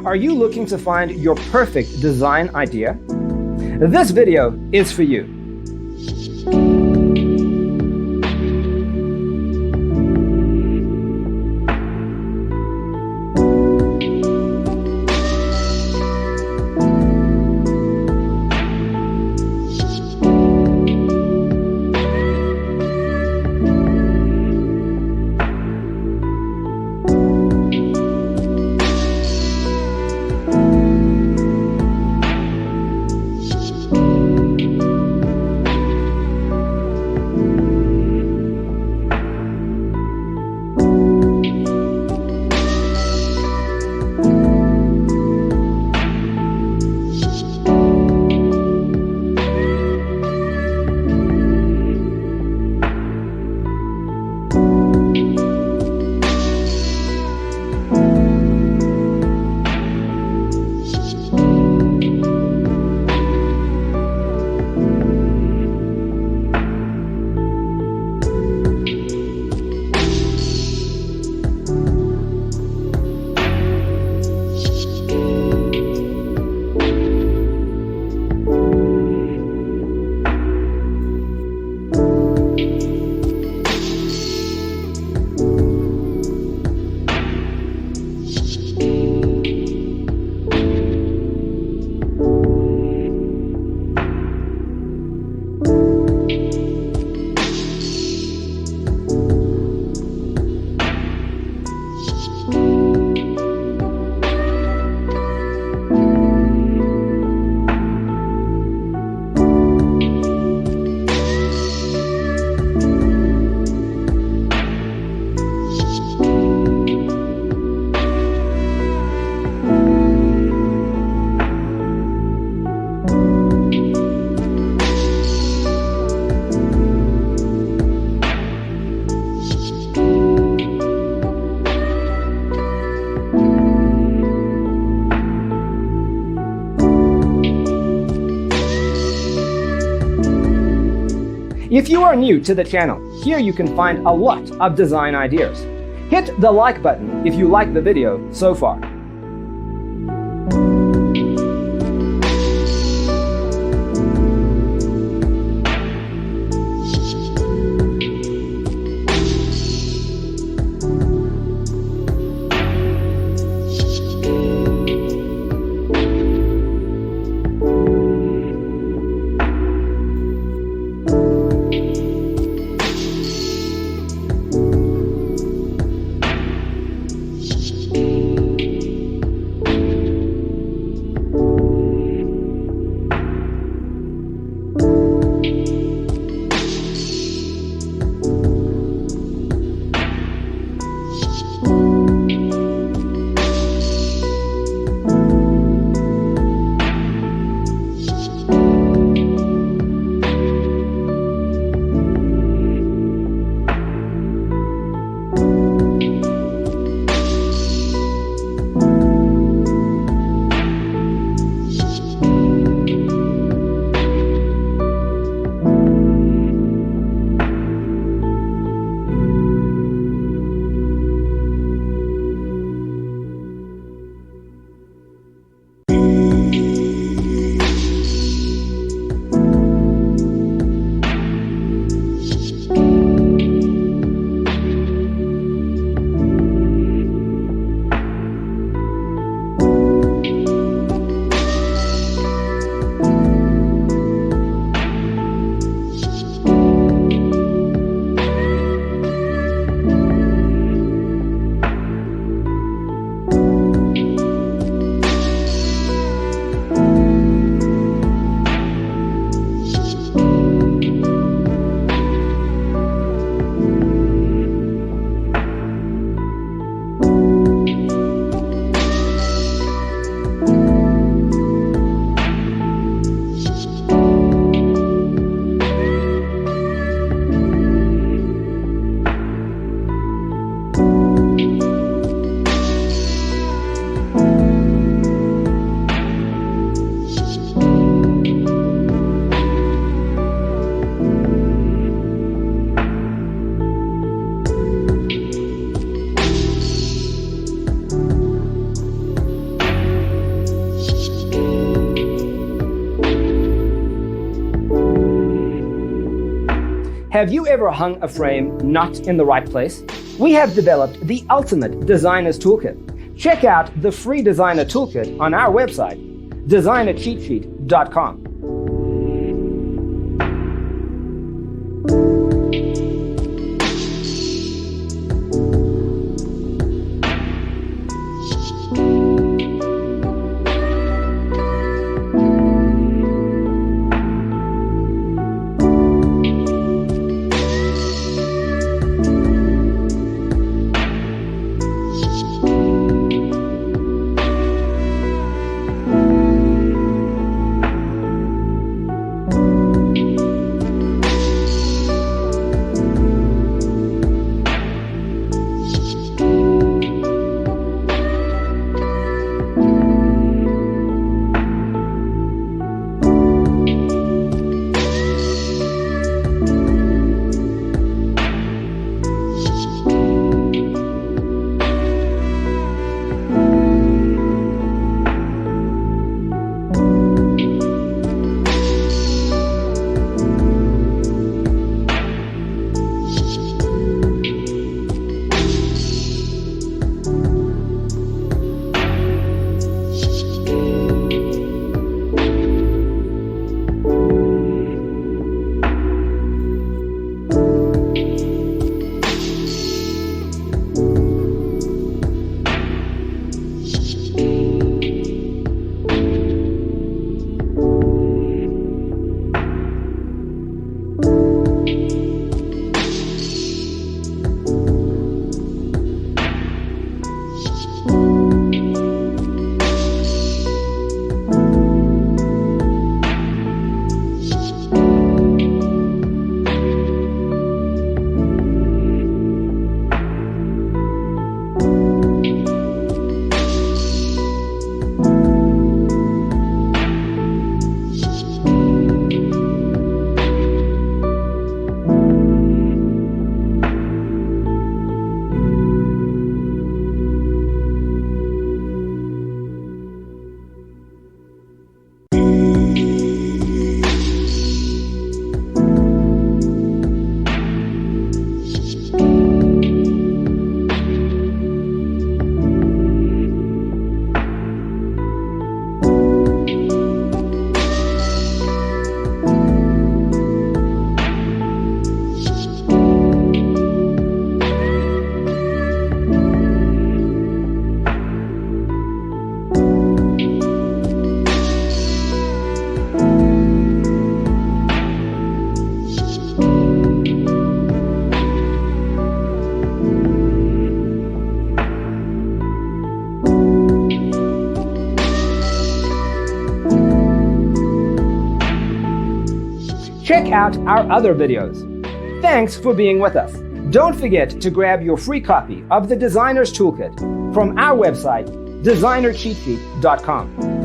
Are you looking to find your perfect design idea? This video is for you. If you are new to the channel, here you can find a lot of design ideas. Hit the like button if you like the video so far. Have you ever hung a frame not in the right place? We have developed the ultimate designer's toolkit. Check out the free designer toolkit on our website, designercheatsheet.com. Check out our other videos. Thanks for being with us. Don't forget to grab your free copy of the Designer's Toolkit from our website, designercheatsheet.com.